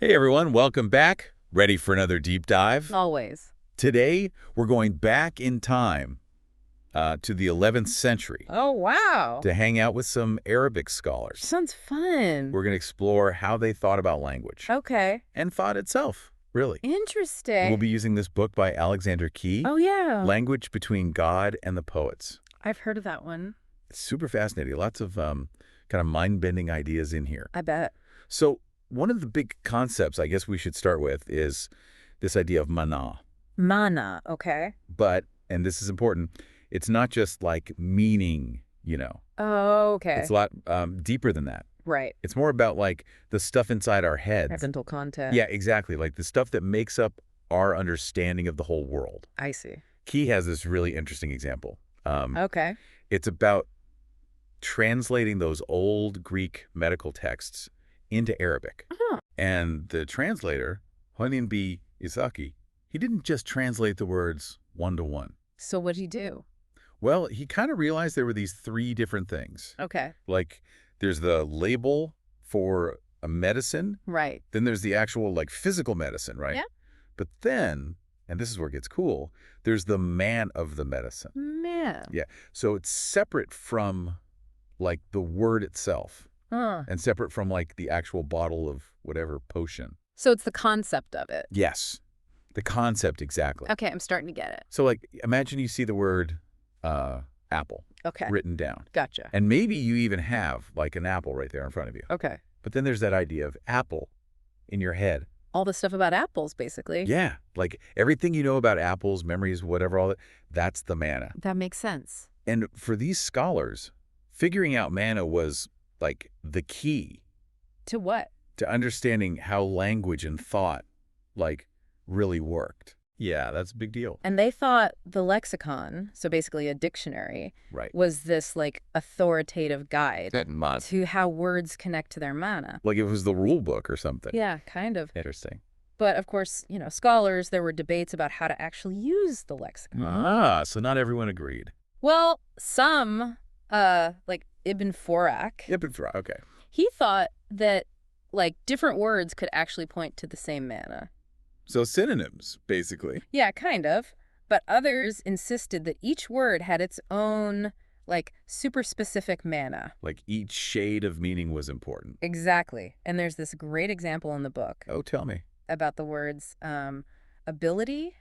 Hey everyone, welcome back. Ready for another deep dive? Always. Today, we're going back in time to the 11th century Oh, wow. to hang out with some Arabic scholars. Sounds fun. We're going to explore how they thought about language Okay. and thought itself, really. Interesting. We'll be using this book by Alexander Key, Oh, yeah. Language Between God and the Poets. I've heard of that one. It's super fascinating. Lots of kind of mind-bending ideas in here. I bet. So one of the big concepts I guess we should start with is this idea of Maʿnā. Maʿnā, okay. But, and this is important, it's not just like meaning, Oh, okay. It's a lot deeper than that. Right. It's more about like the stuff inside our heads. Mental content. Yeah, exactly. Like the stuff that makes up our understanding of the whole world. I see. Key has this really interesting example. Okay. It's about translating those old Greek medical texts into Arabic. Huh. And the translator, Honinbi Isaki, he didn't just translate the words one-to-one. So what'd he do? Well, he kind of realized there were these three different things. Okay. Like, there's the label for a medicine. Right. Then there's the actual, like, physical medicine, right? Yeah. But then, and this is where it gets cool, there's the man of the medicine. Man. Yeah. So it's separate from, like, the word itself. Huh. And separate from, like, the actual bottle of whatever potion. So it's the concept of it. Yes. The concept, exactly. Okay, I'm starting to get it. So, like, imagine you see the word apple Okay. written down. Gotcha. And maybe you even have, like, an apple right there in front of you. Okay. But then there's that idea of apple in your head. All the stuff about apples, basically. Yeah. Like, everything you know about apples, memories, whatever, all that, that's the manna. That makes sense. And for these scholars, figuring out manna was, like, the key To what? to understanding how language and thought, like, really worked. Yeah, that's a big deal. And they thought the lexicon, so basically a dictionary, Right. was this like authoritative guide Like to how words connect to their mana. it was the rule book or something. Yeah, kind of. Interesting. But of course, scholars, there were debates about how to actually use the lexicon. Ah, so not everyone agreed. Well, some, like Ibn Forak, Okay. he thought that like different words could actually point to the same mana. So synonyms, basically. Yeah, kind of. But others insisted that each word had its own, like, super specific mana. Like each shade of meaning was important. Exactly. And there's this great example in the book Oh, tell me. about the words ability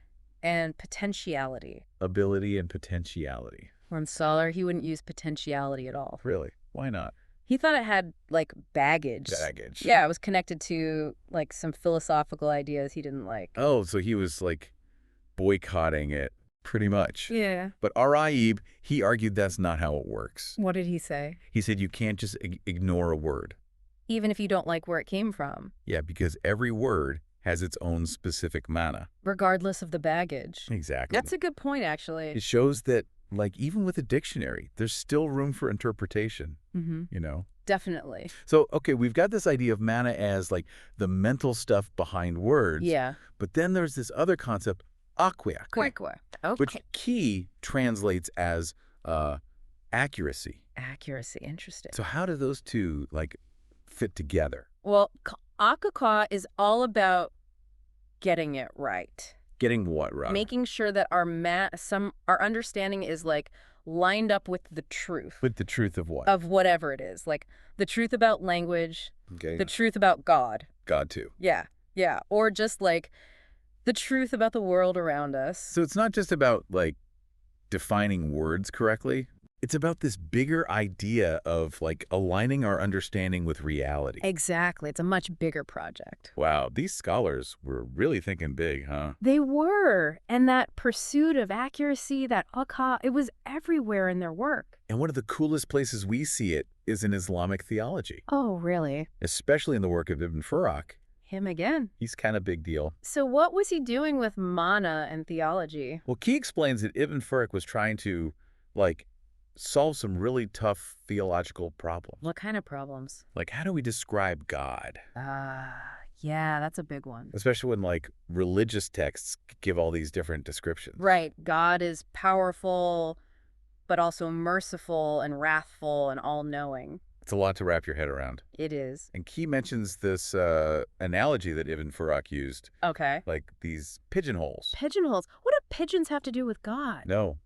and potentiality. Ability and potentiality. One scholar, he wouldn't use potentiality at all. Really? Why not? He thought it had, like, baggage. Baggage. Yeah, it was connected to, like, some philosophical ideas he didn't like. Oh, so he was, like, boycotting it, pretty much. Yeah. But Ar-Raib, he argued that's not how it works. What did he say? He said you can't just ignore a word. Even if you don't like where it came from. Yeah, because every word has its own specific mana. Regardless of the baggage. Exactly. That's a good point, actually. It shows that, like, even with a dictionary, there's still room for interpretation, Definitely. So, okay, we've got this idea of mana as, like, the mental stuff behind words. Yeah. But then there's this other concept, akwiak, Okay. which Key translates as accuracy. Accuracy. Interesting. So how do those two, like, fit together? Well, akaka is all about getting it right. Getting what right? Making sure that our understanding is, like, lined up with the truth. With the truth of what? Of whatever it is. Like, the truth about language. Okay. The truth about God. God, too. Yeah. Yeah. Or just, like, the truth about the world around us. So it's not just about, like, defining words correctly. It's about this bigger idea of, like, aligning our understanding with reality. Exactly. It's a much bigger project. Wow, these scholars were really thinking big, huh? They were. And that pursuit of accuracy, that akka, it was everywhere in their work. And one of the coolest places we see it is in Islamic theology, Oh, really? especially in the work of Ibn Forak. Him again. He's kind of big deal. So what was he doing with mana and theology? Well, Key explains that Ibn Forak was trying to, like, solve some really tough theological problems. What kind of problems? Like, how do we describe God? Yeah, that's a big one. Especially when, like, religious texts give all these different descriptions. Right. God is powerful, but also merciful and wrathful and all-knowing. It's a lot to wrap your head around. It is. And Key mentions this analogy that Ibn Farak used, Okay. like these pigeonholes. Pigeonholes. What do pigeons have to do with God? No.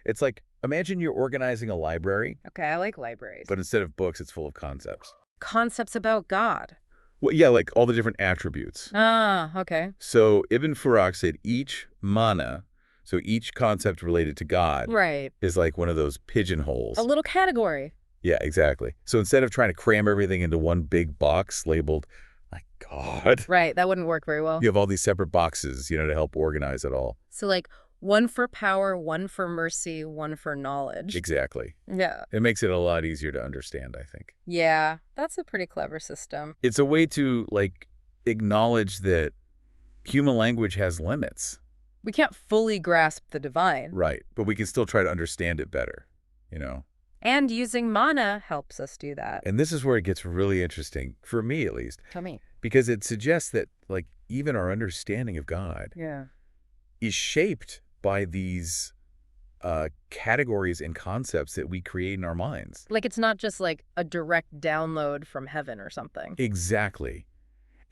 It's like, imagine you're organizing a library, Okay, I like libraries. but instead of books, it's full of concepts. Concepts about God. Well, yeah, like all the different attributes. Ah, okay. So Ibn Farak said each Maʿnā, so each concept related to God, Right. is like one of those pigeonholes. A little category. Yeah, exactly. So instead of trying to cram everything into one big box labeled, like, God, Right, that wouldn't work very well. you have all these separate boxes, to help organize it all. So like one for power, one for mercy, one for knowledge. Exactly. Yeah. It makes it a lot easier to understand, I think. Yeah, that's a pretty clever system. It's a way to, like, acknowledge that human language has limits. We can't fully grasp the divine. Right. But we can still try to understand it better, And using Maʁnā helps us do that. And this is where it gets really interesting, for me at least, Tell me. because it suggests that, like, even our understanding of God Yeah. is shaped by these categories and concepts that we create in our minds. Like it's not just like a direct download from heaven or something. Exactly.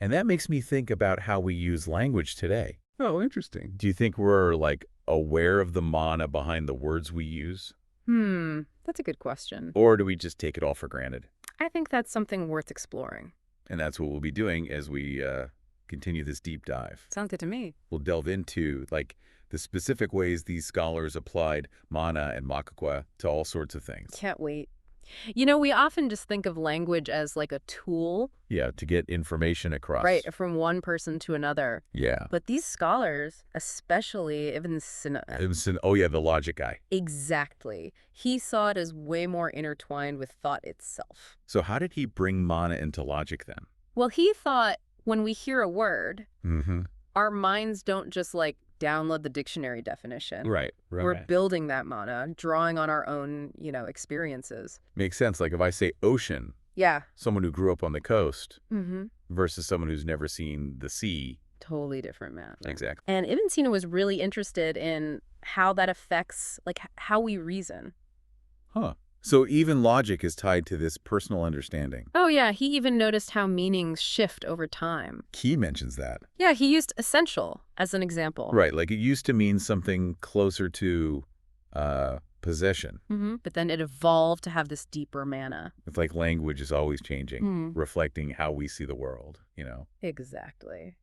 And that makes me think about how we use language today. Oh, interesting. Do you think we're, like, aware of the Maʁnā behind the words we use? That's a good question. Or do we just take it all for granted? I think that's something worth exploring. And that's what we'll be doing as we continue this deep dive. Sounds good to me. We'll delve into, like, the specific ways these scholars applied Maʁnā and Maʿnā to all sorts of things. Can't wait. We often just think of language as like a tool, Yeah, to get information across. right, from one person to another. Yeah. But these scholars, especially Ibn Sina, Oh, yeah, the logic guy. exactly, he saw it as way more intertwined with thought itself. So how did he bring Maʁnā into logic then? Well, he thought when we hear a word, Mm-hmm. our minds don't just like download the dictionary definition. Right. We're building that Maʁnā, drawing on our own, experiences. Makes sense. Like if I say ocean, Yeah. someone who grew up on the coast Mm-hmm. versus someone who's never seen the sea. Totally different math. Exactly. And Ibn Sina was really interested in how that affects, like, how we reason. Huh. So even logic is tied to this personal understanding. Oh, yeah. He even noticed how meanings shift over time. Key mentions that. Yeah, he used essential as an example. Right. Like it used to mean something closer to possession. But then it evolved to have this deeper mana. It's like language is always changing, reflecting how we see the world, Exactly.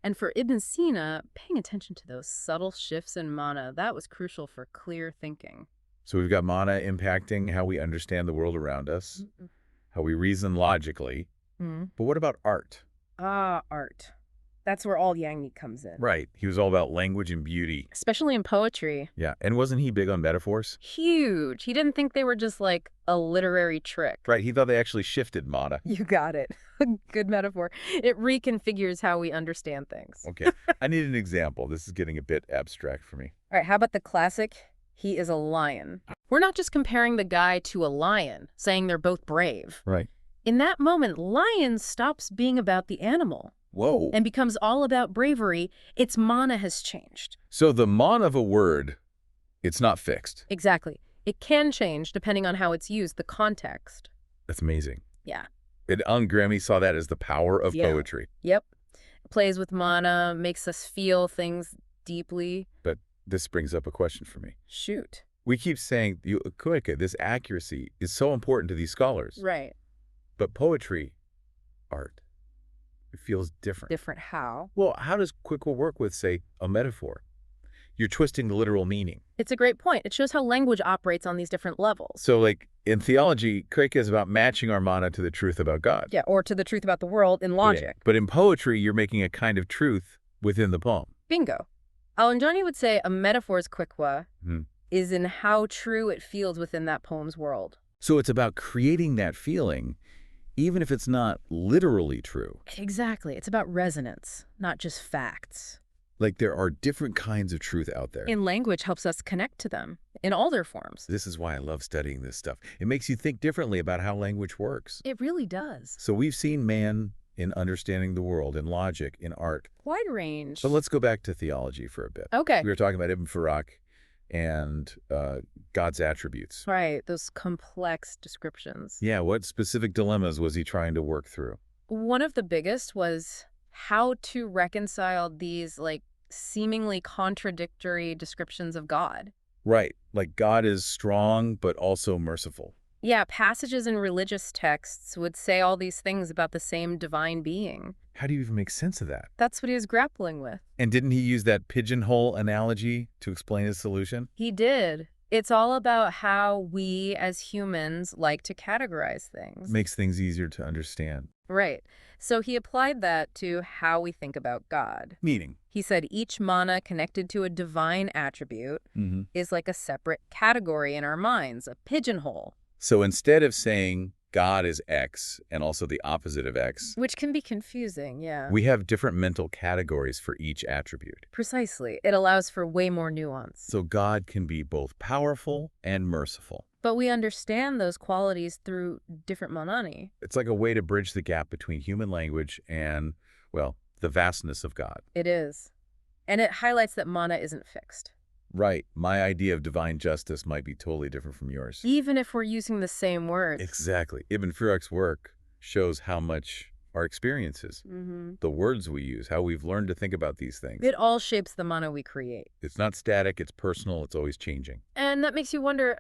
And for Ibn Sina, paying attention to those subtle shifts in mana, that was crucial for clear thinking. So we've got Maʁnā impacting how we understand the world around us, how we reason logically. But what about art? Art. That's where all Yang comes in. Right. He was all about language and beauty. Especially in poetry. Yeah. And wasn't he big on metaphors? Huge. He didn't think they were just like a literary trick. Right. He thought they actually shifted Maʁnā. You got it. Good metaphor. It reconfigures how we understand things. Okay. I need an example. This is getting a bit abstract for me. All right. How about the classic? He is a lion. We're not just comparing the guy to a lion, saying they're both brave. Right. In that moment, lion stops being about the animal. Whoa. And becomes all about bravery. Its mana has changed. So the Maʁnā of a word, it's not fixed. Exactly. It can change depending on how it's used, the context. That's amazing. Yeah. And Grammy saw that as the power of poetry. Yep. It plays with mana, makes us feel things deeply. But this brings up a question for me. Shoot. We keep saying, this accuracy is so important to these scholars. Right. But poetry, art, it feels different. Different how? Well, how does Kwikwa work with, say, a metaphor? You're twisting the literal meaning. It's a great point. It shows how language operates on these different levels. So, like, in theology, Kwikwa is about matching our Maʁnā to the truth about God. Yeah, or to the truth about the world in logic. Yeah. But in poetry, you're making a kind of truth within the poem. Bingo. Al-Anjani would say a metaphor's Kwikwa is in how true it feels within that poem's world. So it's about creating that feeling, even if it's not literally true. Exactly. It's about resonance, not just facts. Like there are different kinds of truth out there. And language helps us connect to them in all their forms. This is why I love studying this stuff. It makes you think differently about how language works. It really does. So we've seen man in understanding the world, in logic, in art. Wide range. But let's go back to theology for a bit. Okay. We were talking about Ibn Farak and God's attributes. Right, those complex descriptions. Yeah, what specific dilemmas was he trying to work through? One of the biggest was how to reconcile these, like, seemingly contradictory descriptions of God. Right, like God is strong but also merciful. Yeah, passages in religious texts would say all these things about the same divine being. How do you even make sense of that? That's what he was grappling with. And didn't he use that pigeonhole analogy to explain his solution? He did. It's all about how we as humans like to categorize things. Makes things easier to understand. Right. So he applied that to how we think about God. Meaning? He said each mana connected to a divine attribute is like a separate category in our minds, a pigeonhole. So instead of saying God is X and also the opposite of X, Which can be confusing, yeah. we have different mental categories for each attribute. Precisely. It allows for way more nuance. So God can be both powerful and merciful. But we understand those qualities through different manani. It's like a way to bridge the gap between human language and, well, the vastness of God. It is. And it highlights that mana isn't fixed. Right. My idea of divine justice might be totally different from yours. Even if we're using the same words. Exactly. Ibn Firaq's work shows how much our experiences, the words we use, how we've learned to think about these things. It all shapes the mana we create. It's not static, it's personal, it's always changing. And that makes you wonder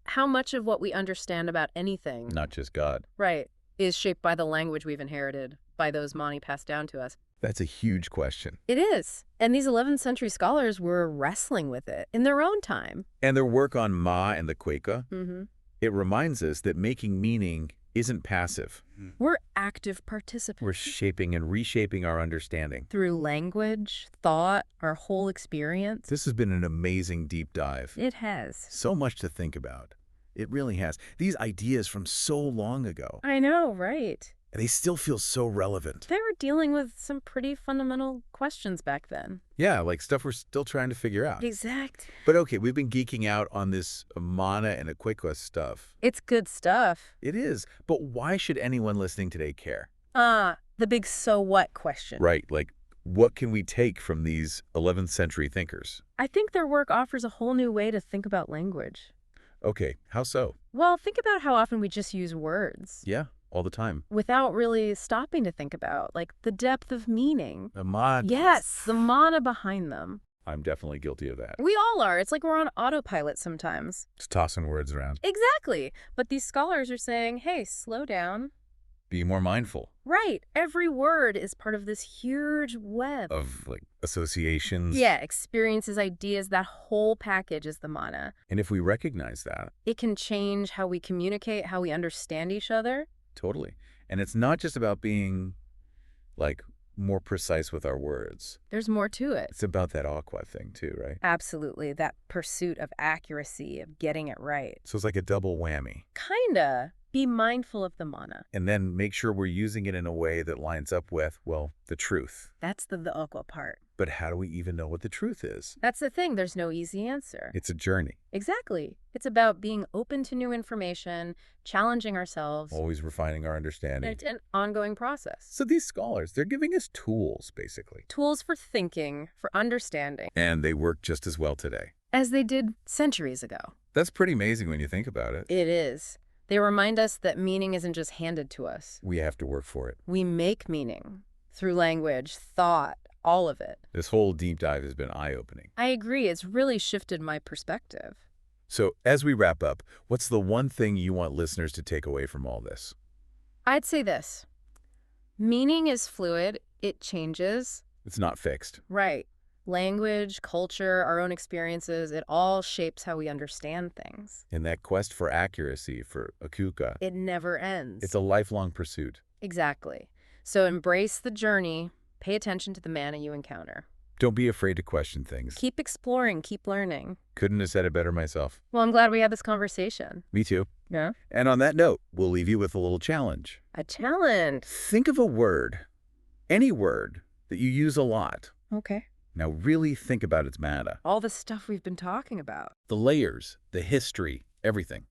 how much of what we understand about anything, Not just God. right, is shaped by the language we've inherited, by those mani passed down to us. That's a huge question. It is. And these 11th century scholars were wrestling with it in their own time. And their work on Ma and the Quaker, Mm-hmm. it reminds us that making meaning isn't passive. We're active participants. We're shaping and reshaping our understanding. Through language, thought, our whole experience. This has been an amazing deep dive. It has. So much to think about. It really has. These ideas from so long ago, I know, right? they still feel so relevant. They were dealing with some pretty fundamental questions back then. Yeah, like stuff we're still trying to figure out. Exact. But okay, we've been geeking out on this Maʻnā and Equiqua stuff. It's good stuff. It is. But why should anyone listening today care? The big so what question. Right, like what can we take from these 11th century thinkers? I think their work offers a whole new way to think about language. Okay, how so? Well, think about how often we just use words. Yeah, all the time. Without really stopping to think about, like, the depth of meaning. The mod. Yes, the mana behind them. I'm definitely guilty of that. We all are. It's like we're on autopilot sometimes. Just tossing words around. Exactly. But these scholars are saying, hey, slow down. Be more mindful. Right. Every word is part of this huge web. Of, like, associations. Yeah, experiences, ideas, that whole package is the mana. And if we recognize that. It can change how we communicate, how we understand each other. Totally. And it's not just about being, like, more precise with our words. There's more to it. It's about that aqua thing too, right? Absolutely. That pursuit of accuracy, of getting it right. So it's like a double whammy. Kinda. Be mindful of the mana. And then make sure we're using it in a way that lines up with, well, the truth. That's the aqua part. But how do we even know what the truth is? That's the thing. There's no easy answer. It's a journey. Exactly. It's about being open to new information, challenging ourselves. Always refining our understanding. It's an ongoing process. So these scholars, they're giving us tools, basically. Tools for thinking, for understanding. And they work just as well today. As they did centuries ago. That's pretty amazing when you think about it. It is. They remind us that meaning isn't just handed to us. We have to work for it. We make meaning through language, thought, all of it. This whole deep dive has been eye-opening. I agree. It's really shifted my perspective. So as we wrap up, what's the one thing you want listeners to take away from all this? I'd say this. Meaning is fluid. It changes. It's not fixed. Right. Language, culture, our own experiences, it all shapes how we understand things. In that quest for accuracy, for akuka, It never ends. it's a lifelong pursuit. Exactly. So embrace the journey. Pay attention to the mana you encounter. Don't be afraid to question things. Keep exploring. Keep learning. Couldn't have said it better myself. Well, I'm glad we had this conversation. Me too. Yeah? And on that note, we'll leave you with a little challenge. A challenge. Think of a word, any word, that you use a lot. Okay. Now really think about its mana. All the stuff we've been talking about. The layers, the history, everything.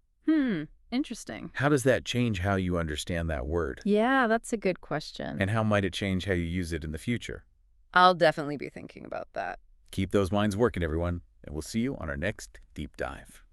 Interesting. How does that change how you understand that word? Yeah, that's a good question. And how might it change how you use it in the future? I'll definitely be thinking about that. Keep those minds working, everyone. and we'll see you on our next deep dive.